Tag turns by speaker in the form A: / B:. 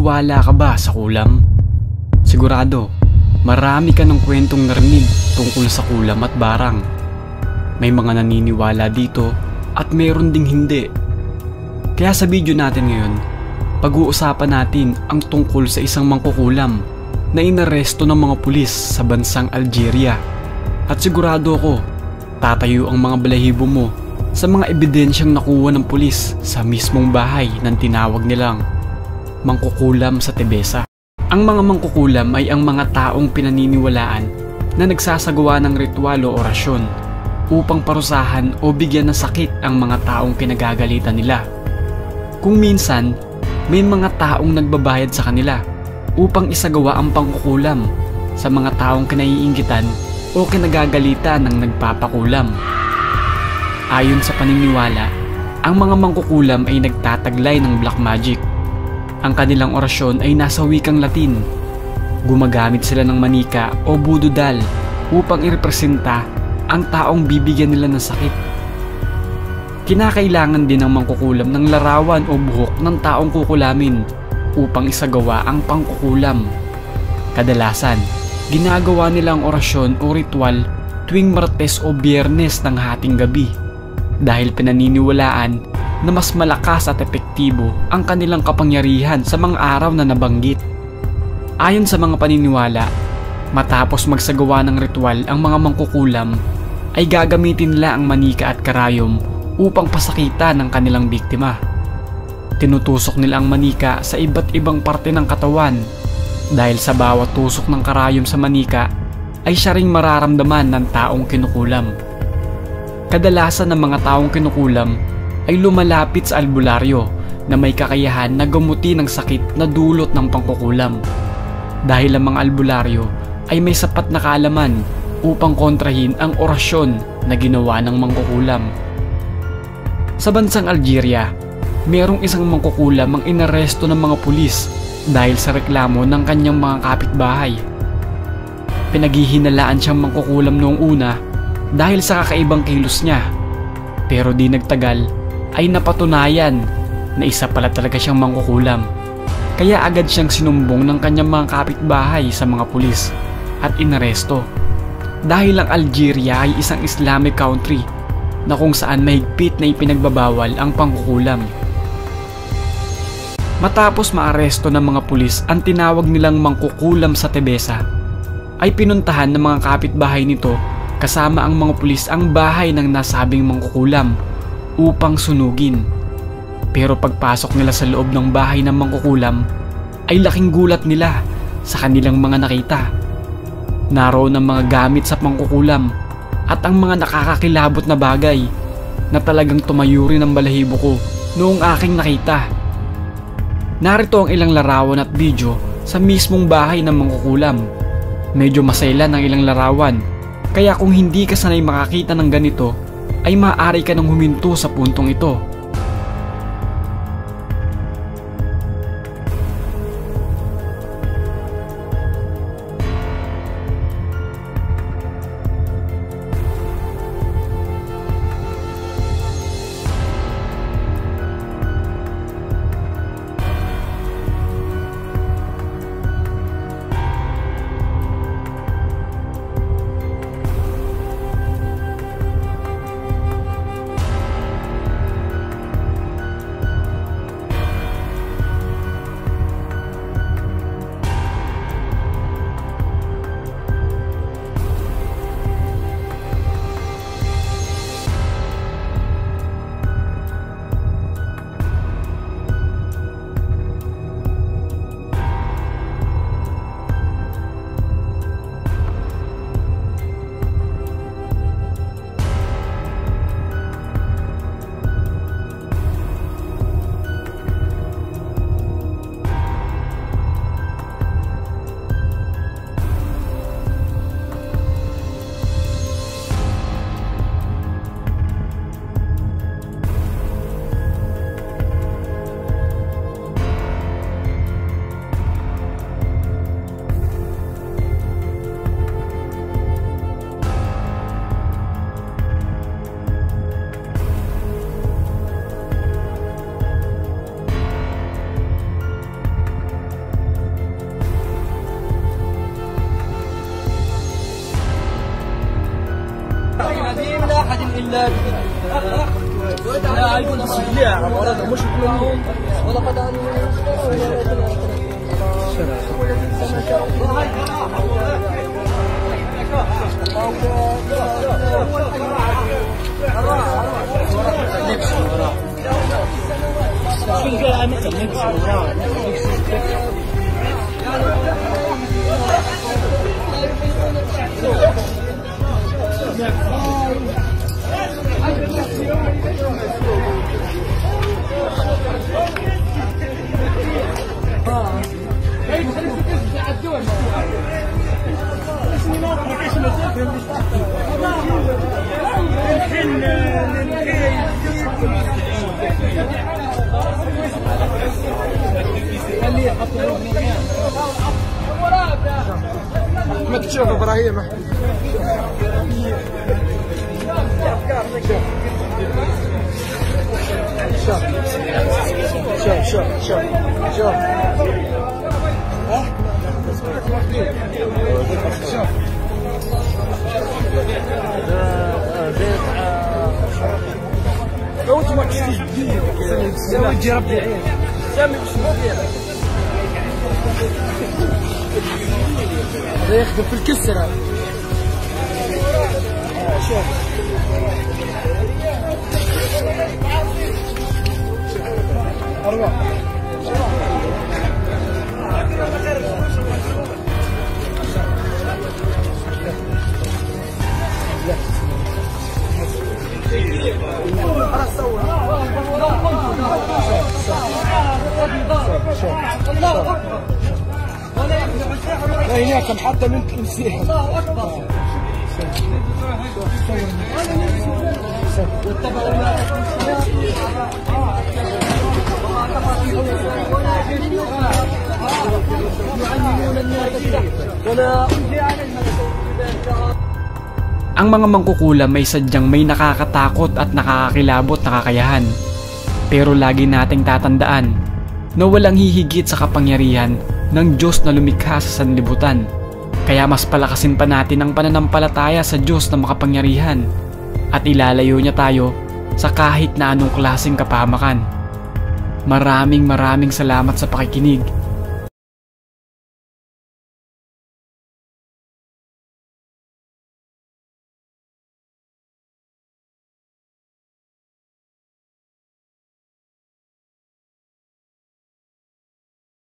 A: Naniniwala ka ba sa kulam? Sigurado, marami ka ng kwentong narinig tungkol sa kulam at barang. May mga naniniwala dito at mayroon ding hindi. Kaya sa video natin ngayon, pag-uusapan natin ang tungkol sa isang mangkukulam na inaresto ng mga pulis sa bansang Algeria. At sigurado ako, tatayo ang mga balahibo mo sa mga ebidensyang nakuha ng pulis sa mismong bahay ng tinawag nilang mangkukulam sa Tebessa. Ang mga mangkukulam ay ang mga taong pinaniniwalaan na nagsasagawa ng ritual o orasyon upang parusahan o bigyan ng sakit ang mga taong pinagagalitan nila. Kung minsan, may mga taong nagbabayad sa kanila upang isagawa ang pangkukulam sa mga taong kinaiinggitan o kinagagalitan ng nagpapakulam. Ayon sa paniniwala, ang mga mangkukulam ay nagtataglay ng black magic. Ang kanilang orasyon ay nasa wikang Latin. Gumagamit sila ng manika o bududal upang irepresenta ang taong bibigyan nila ng sakit. Kinakailangan din ng mangkukulam ng larawan o buhok ng taong kukulamin upang isagawa ang pangkukulam. Kadalasan, ginagawa nila ang orasyon o ritual tuwing Martes o Biyernes ng hating gabi dahil pinaniniwalaan na mas malakas at epektibo ang kanilang kapangyarihan sa mga araw na nabanggit. Ayon sa mga paniniwala, matapos magsagawa ng ritual ang mga mangkukulam ay gagamitin nila ang manika at karayom upang pasakitan ng kanilang biktima. Tinutusok nila ang manika sa iba't ibang parte ng katawan dahil sa bawat tusok ng karayom sa manika ay siya ring mararamdaman ng taong kinukulam. Kadalasan ng mga taong kinukulam ay lumalapit sa albularyo na may kakayahan na gamutin ang sakit na dulot ng pangkukulam. Dahil ang mga albularyo ay may sapat na kaalaman upang kontrahin ang orasyon na ginawa ng mangkukulam. Sa bansang Algeria, mayroong isang mangkukulam ang inaresto ng mga pulis dahil sa reklamo ng kanyang mga kapitbahay. Pinaghihinalaan siyang mangkukulam noong una dahil sa kakaibang kilos niya, pero di nagtagal ay napatunayan na isa pala talaga siyang mangkukulam. Kaya agad siyang sinumbong ng kanyang mga kapitbahay sa mga pulis at inaresto. Dahil ang Algeria ay isang Islamic country na kung saan mahigpit na ipinagbabawal ang pangkukulam. Matapos maaresto ng mga pulis ang tinawag nilang mangkukulam sa Tebessa, ay pinuntahan ng mga kapitbahay nito kasama ang mga pulis ang bahay ng nasabing mangkukulam upang sunugin. Pero pagpasok nila sa loob ng bahay ng mangkukulam ay laking gulat nila sa kanilang mga nakita. Naroon ang mga gamit sa pangkukulam at ang mga nakakakilabot na bagay na talagang tumayo rin ang balahibo ko noong aking nakita. Narito ang ilang larawan at video sa mismong bahay ng mangkukulam. Medyo masailan ang ilang larawan, kaya kung hindi ka sanay makakita ng ganito ay maaari ka nang huminto sa puntong ito.
B: ما تشوف ابراهيم شوف شوف شوف شوف شوف شوف لو انت ما تشتيش بديك سوي ربي عين سامي هذا يخدم في الكسرة شوف أربعة هناك حتى من تمسيح
A: Ang mga mangkukulam ay sadyang may nakakatakot at nakakakilabot na kakayahan. Pero lagi nating tatandaan na walang hihigit sa kapangyarihan ng Diyos na lumikha sa sanlibutan. Kaya mas palakasin pa natin ang pananampalataya sa Diyos na makapangyarihan at ilalayo niya tayo sa kahit na anong klaseng kapahamakan. Maraming salamat sa pakikinig.